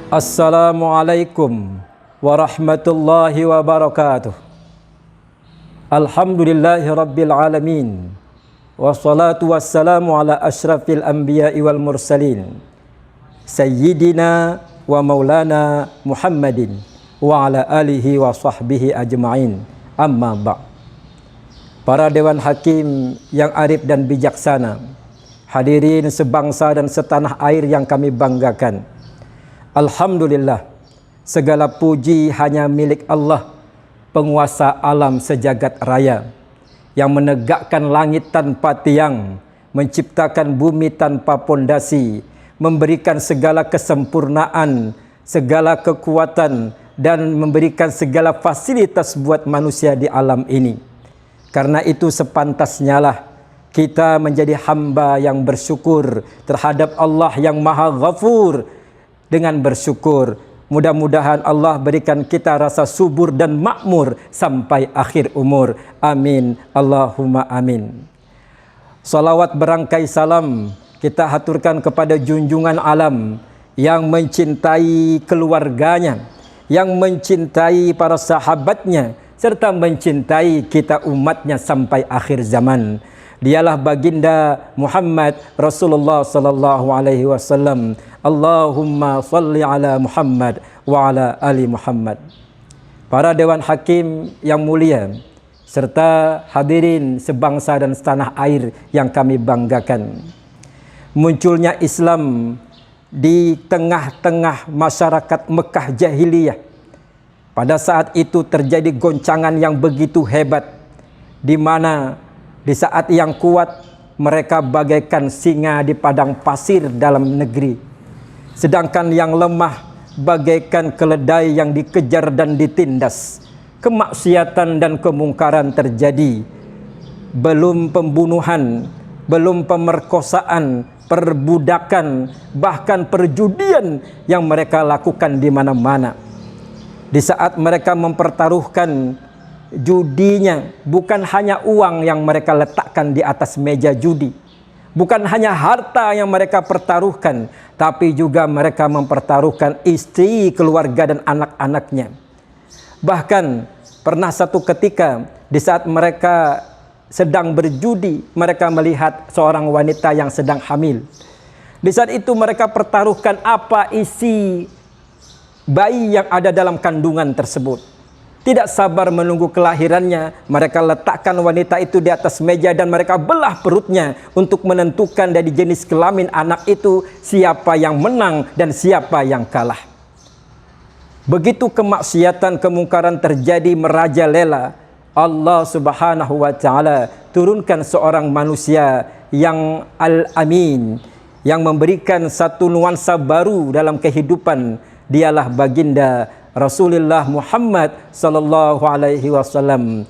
Assalamualaikum warahmatullahi wabarakatuh. Alhamdulillahi rabbil alamin. Wassalatu wassalamu ala ashrafil anbiya'i wal mursalin Sayyidina wa maulana Muhammadin wa ala alihi wa sahbihi ajma'in. Amma ba'. Para Dewan Hakim yang arif dan bijaksana, hadirin sebangsa dan setanah air yang kami banggakan, alhamdulillah, segala puji hanya milik Allah, penguasa alam sejagat raya, yang menegakkan langit tanpa tiang, menciptakan bumi tanpa pondasi, memberikan segala kesempurnaan, segala kekuatan, dan memberikan segala fasilitas buat manusia di alam ini. Karena itu sepantasnya lah kita menjadi hamba yang bersyukur terhadap Allah yang Maha Ghafur. Dengan bersyukur, mudah-mudahan Allah berikan kita rasa subur dan makmur sampai akhir umur. Amin, Allahumma amin. Salawat berangkai salam kita haturkan kepada junjungan alam yang mencintai keluarganya, yang mencintai para sahabatnya, serta mencintai kita umatnya sampai akhir zaman. Dialah baginda Muhammad Rasulullah sallallahu alaihi wasallam. Allahumma salli ala Muhammad wa ala ali Muhammad. Para Dewan Hakim yang mulia, serta hadirin sebangsa dan setanah air yang kami banggakan. Munculnya Islam di tengah-tengah masyarakat Mekah jahiliyah. Pada saat itu terjadi goncangan yang begitu hebat, di mana di saat yang kuat mereka bagaikan singa di padang pasir dalam negeri, sedangkan yang lemah bagaikan keledai yang dikejar dan ditindas. Kemaksiatan dan kemungkaran terjadi, belum pembunuhan, belum pemerkosaan, perbudakan, bahkan perjudian yang mereka lakukan di mana-mana. Di saat mereka mempertaruhkan judinya, bukan hanya uang yang mereka letakkan di atas meja judi, bukan hanya harta yang mereka pertaruhkan, tapi juga mereka mempertaruhkan istri, keluarga, dan anak-anaknya. Bahkan pernah satu ketika di saat mereka sedang berjudi, mereka melihat seorang wanita yang sedang hamil. Di saat itu mereka pertaruhkan apa isi bayi yang ada dalam kandungan tersebut. Tidak sabar menunggu kelahirannya, mereka letakkan wanita itu di atas meja dan mereka belah perutnya untuk menentukan dari jenis kelamin anak itu siapa yang menang dan siapa yang kalah. Begitu kemaksiatan kemungkaran terjadi merajalela, Allah Subhanahu wa taala turunkan seorang manusia yang Al-Amin, yang memberikan satu nuansa baru dalam kehidupan. Dialah baginda Rasulullah Muhammad sallallahu alaihi wasallam.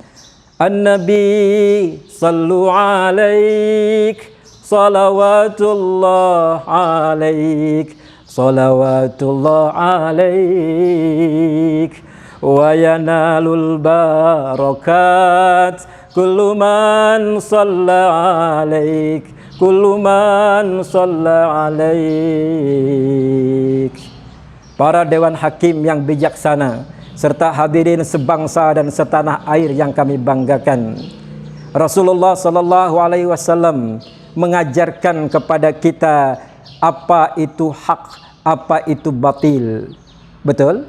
An-Nabi sallu alaik, salawatullah alaik, salawatullah alaik, wa yanalul barakat kullu man salla alaik, kullu man salla alaik. Para Dewan Hakim yang bijaksana, serta hadirin sebangsa dan setanah air yang kami banggakan, Rasulullah sallallahu alaihi wasallam mengajarkan kepada kita apa itu hak, apa itu batil. Betul?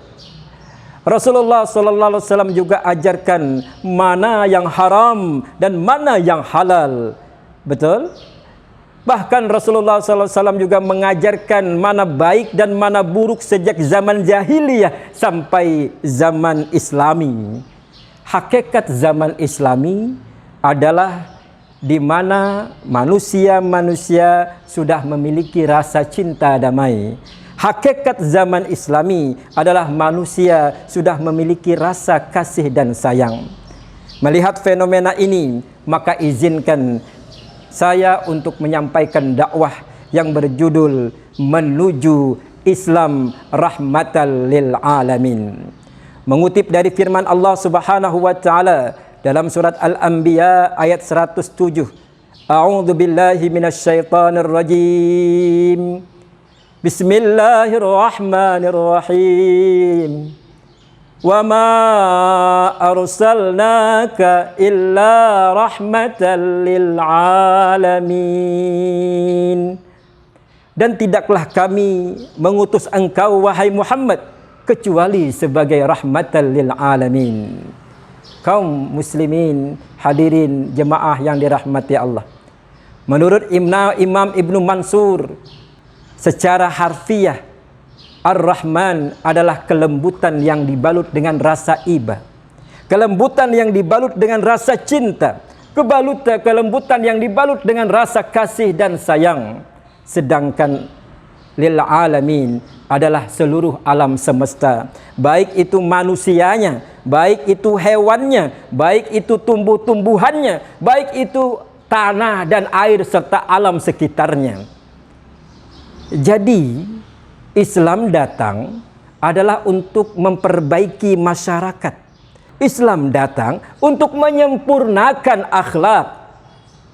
Rasulullah sallallahu alaihi wasallam juga ajarkan mana yang haram dan mana yang halal. Betul? Bahkan Rasulullah SAW juga mengajarkan mana baik dan mana buruk sejak zaman jahiliyah sampai zaman Islami. Hakikat zaman Islami adalah di mana manusia-manusia sudah memiliki rasa cinta damai. Hakikat zaman Islami adalah manusia sudah memiliki rasa kasih dan sayang. Melihat fenomena ini, maka izinkan saya untuk menyampaikan dakwah yang berjudul Menuju Islam Rahmatan lil Alamin. Mengutip dari firman Allah Subhanahu wa taala dalam surat Al-Anbiya ayat 107. A'udzu billahi minasyaitonir rajim. Bismillahirrahmanirrahim. Wa ma arsalnaka illa rahmatan lil alamin. Dan tidaklah kami mengutus engkau wahai Muhammad kecuali sebagai rahmatan lil alamin. Kaum muslimin, hadirin jemaah yang dirahmati Allah. Menurut Imam Ibnu Mansur, secara harfiah Ar-Rahman adalah kelembutan yang dibalut dengan rasa iba, kelembutan yang dibalut dengan rasa cinta, kelembutan yang dibalut dengan rasa kasih dan sayang. Sedangkan lil alamin adalah seluruh alam semesta, baik itu manusianya, baik itu hewannya, baik itu tumbuh-tumbuhannya, baik itu tanah dan air serta alam sekitarnya. Jadi Islam datang adalah untuk memperbaiki masyarakat. Islam datang untuk menyempurnakan akhlak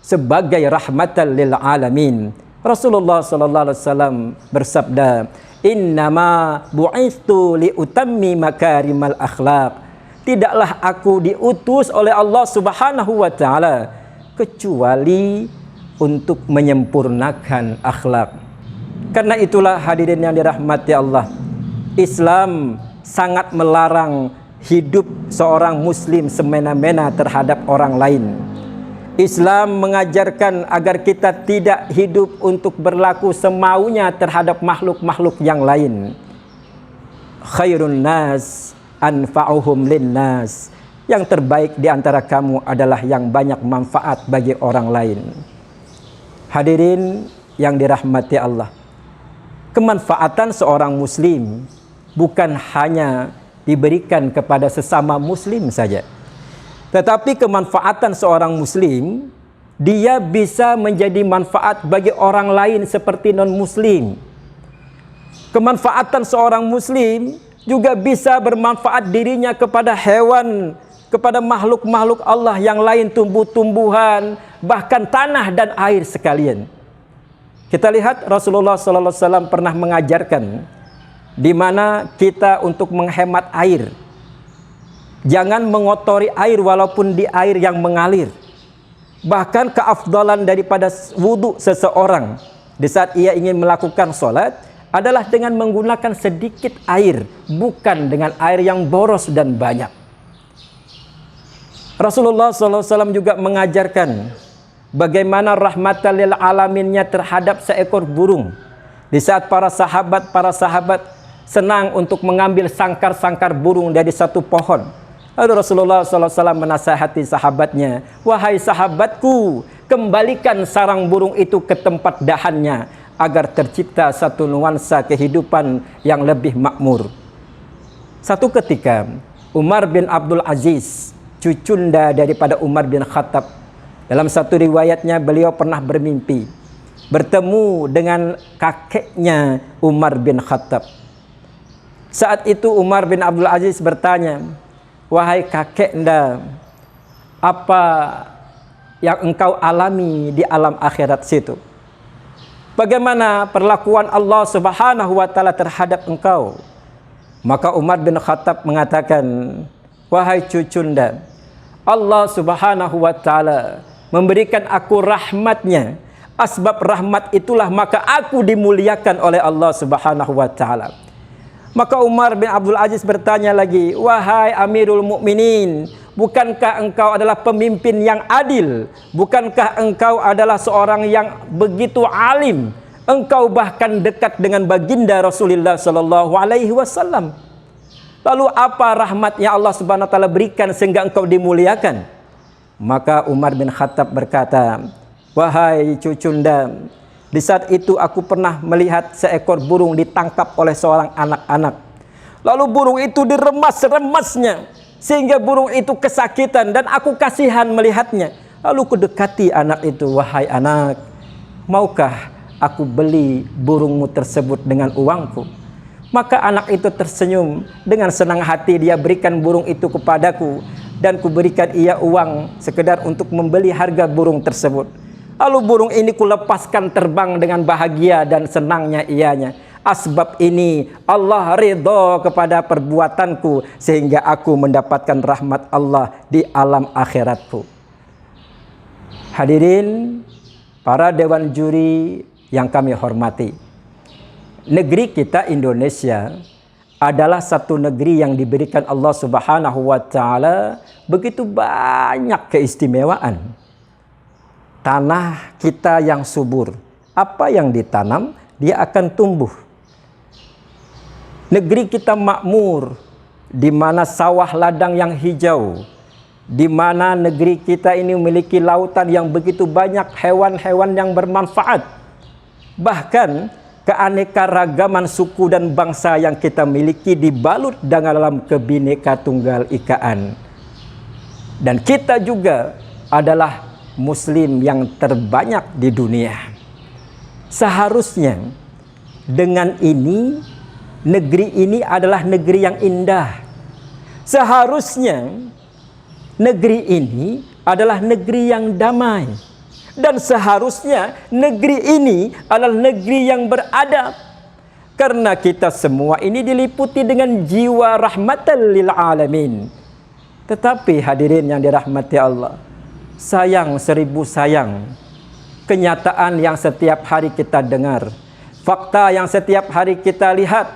sebagai rahmatan lil alamin. Rasulullah sallallahu alaihi wasallam bersabda, "Innama bu'istu li utammi makarimal akhlak." Tidaklah aku diutus oleh Allah Subhanahu wa taala kecuali untuk menyempurnakan akhlak. Karena itulah hadirin yang dirahmati Allah, Islam sangat melarang hidup seorang muslim semena-mena terhadap orang lain. Islam mengajarkan agar kita tidak hidup untuk berlaku semaunya terhadap makhluk-makhluk yang lain. Khairun nas anfa'uhum linnas. Yang terbaik di antara kamu adalah yang banyak manfaat bagi orang lain. Hadirin yang dirahmati Allah, kemanfaatan seorang muslim bukan hanya diberikan kepada sesama muslim saja, tetapi kemanfaatan seorang muslim, dia bisa menjadi manfaat bagi orang lain seperti non-muslim. Kemanfaatan seorang muslim juga bisa bermanfaat dirinya kepada hewan, kepada makhluk-makhluk Allah yang lain, tumbuh-tumbuhan, bahkan tanah dan air sekalian. Kita lihat Rasulullah SAW pernah mengajarkan di mana kita untuk menghemat air. Jangan mengotori air walaupun di air yang mengalir. Bahkan keafdalan daripada wudhu seseorang di saat ia ingin melakukan sholat adalah dengan menggunakan sedikit air, bukan dengan air yang boros dan banyak. Rasulullah SAW juga mengajarkan bagaimana rahmatan lil alaminnya terhadap seekor burung. Di saat para sahabat senang untuk mengambil sangkar-sangkar burung dari satu pohon, lalu Rasulullah SAW menasihati sahabatnya, "Wahai sahabatku, kembalikan sarang burung itu ke tempat dahannya agar tercipta satu nuansa kehidupan yang lebih makmur." Satu ketika Umar bin Abdul Aziz, cucunda daripada Umar bin Khattab, dalam satu riwayatnya beliau pernah bermimpi bertemu dengan kakeknya Umar bin Khattab. Saat itu Umar bin Abdul Aziz bertanya, "Wahai kakeknya, apa yang engkau alami di alam akhirat situ? Bagaimana perlakuan Allah Subhanahu wa taala terhadap engkau?" Maka Umar bin Khattab mengatakan, "Wahai cucunda, Allah Subhanahu wa taala memberikan aku rahmatnya. Asbab rahmat itulah maka aku dimuliakan oleh Allah Subhanahu wa taala." Maka Umar bin Abdul Aziz bertanya lagi, "Wahai Amirul Mukminin, bukankah engkau adalah pemimpin yang adil? Bukankah engkau adalah seorang yang begitu alim? Engkau bahkan dekat dengan baginda Rasulullah sallallahu alaihi wasallam. Lalu apa rahmatnya Allah Subhanahu wa taala berikan sehingga engkau dimuliakan?" Maka Umar bin Khattab berkata, "Wahai cucunda, di saat itu aku pernah melihat seekor burung ditangkap oleh seorang anak-anak. Lalu burung itu diremas-remasnya sehingga burung itu kesakitan dan aku kasihan melihatnya. Lalu kudekati anak itu, 'Wahai anak, maukah aku beli burungmu tersebut dengan uangku?' Maka anak itu tersenyum, dengan senang hati dia berikan burung itu kepadaku dan kuberikan ia uang sekedar untuk membeli harga burung tersebut. Lalu burung ini kulepaskan terbang dengan bahagia dan senangnya ianya. Asbab ini Allah ridha kepada perbuatanku sehingga aku mendapatkan rahmat Allah di alam akhiratku. Hadirin para dewan juri yang kami hormati, negeri kita Indonesia adalah satu negeri yang diberikan Allah Subhanahu wa taala begitu banyak keistimewaan. Tanah kita yang subur, apa yang ditanam dia akan tumbuh. Negeri kita makmur, di mana sawah ladang yang hijau, di mana negeri kita ini memiliki lautan yang begitu banyak hewan-hewan yang bermanfaat. Bahkan keanekaragaman suku dan bangsa yang kita miliki dibalut dalam kebineka tunggal ikaan. Dan kita juga adalah muslim yang terbanyak di dunia. Seharusnya dengan ini negeri ini adalah negeri yang indah. Seharusnya negeri ini adalah negeri yang damai. Dan seharusnya negeri ini adalah negeri yang beradab. Karena kita semua ini diliputi dengan jiwa rahmatan lil alamin. Tetapi hadirin yang dirahmati Allah, sayang seribu sayang, kenyataan yang setiap hari kita dengar, fakta yang setiap hari kita lihat,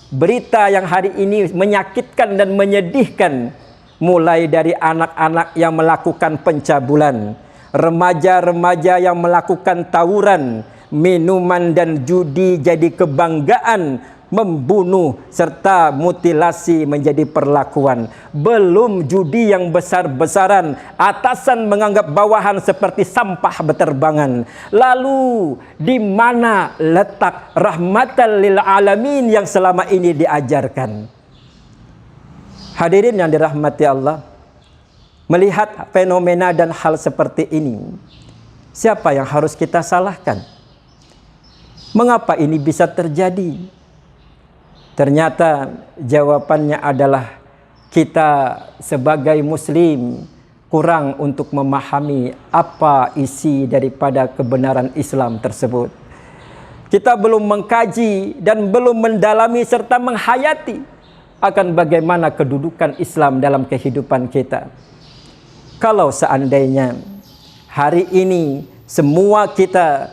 berita yang hari ini menyakitkan dan menyedihkan, mulai dari anak-anak yang melakukan pencabulan, remaja-remaja yang melakukan tawuran, minuman dan judi jadi kebanggaan, membunuh serta mutilasi menjadi perlakuan. Belum judi yang besar-besaran, atasan menganggap bawahan seperti sampah beterbangan. Lalu di mana letak rahmatan lil alamin yang selama ini diajarkan? Hadirin yang dirahmati Allah, melihat fenomena dan hal seperti ini, siapa yang harus kita salahkan? Mengapa ini bisa terjadi? Ternyata jawabannya adalah kita sebagai muslim kurang untuk memahami apa isi daripada kebenaran Islam tersebut. Kita belum mengkaji dan belum mendalami serta menghayati akan bagaimana kedudukan Islam dalam kehidupan kita. Kalau seandainya hari ini semua kita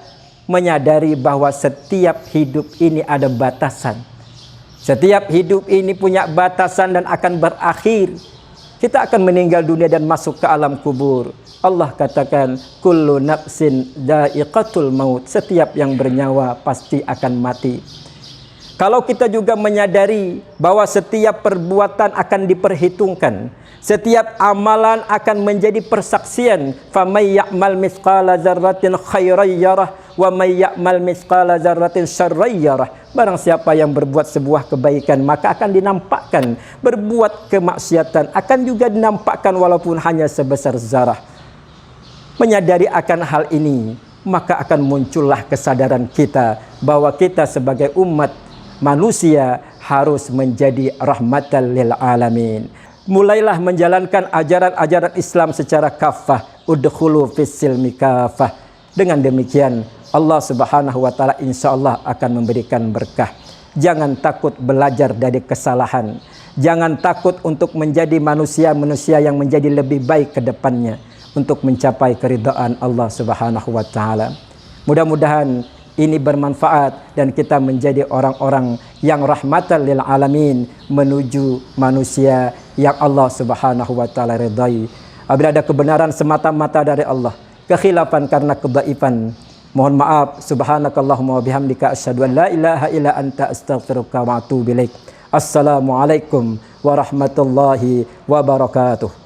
menyadari bahwa setiap hidup ini ada batasan. Setiap hidup ini punya batasan dan akan berakhir. Kita akan meninggal dunia dan masuk ke alam kubur. Allah katakan, kullu nafsin dha'iqatul maut. Setiap yang bernyawa pasti akan mati. Kalau kita juga menyadari bahwa setiap perbuatan akan diperhitungkan, setiap amalan akan menjadi persaksian. Famay ya'mal mithqala dzarratin khairan yarah wa may ya'mal mithqala dzarratin syarran yarah. Barang siapa yang berbuat sebuah kebaikan maka akan dinampakkan, berbuat kemaksiatan akan juga dinampakkan walaupun hanya sebesar zarah. Menyadari akan hal ini, maka akan muncullah kesadaran kita bahwa kita sebagai umat manusia harus menjadi rahmatan lil alamin. Mulailah menjalankan ajaran-ajaran Islam secara kafah. Udkhulu fis silmi kafah. Dengan demikian Allah Subhanahu wa taala insyaallah akan memberikan berkah. Jangan takut belajar dari kesalahan. Jangan takut untuk menjadi manusia-manusia yang menjadi lebih baik ke depannya untuk mencapai keridhaan Allah Subhanahu wa taala. Mudah-mudahan ini bermanfaat dan kita menjadi orang-orang yang rahmatan lil alamin menuju manusia yang Allah Subhanahu wa taala ridai. Apabila ada kebenaran semata-mata dari Allah, kekhilafan karena kedaifan, mohon maaf. Subhanakallahumma wa bihamdika asyhadu an la ilaha illa anta astaghfiruka wa atubu ilaik. Assalamualaikum warahmatullahi wabarakatuh.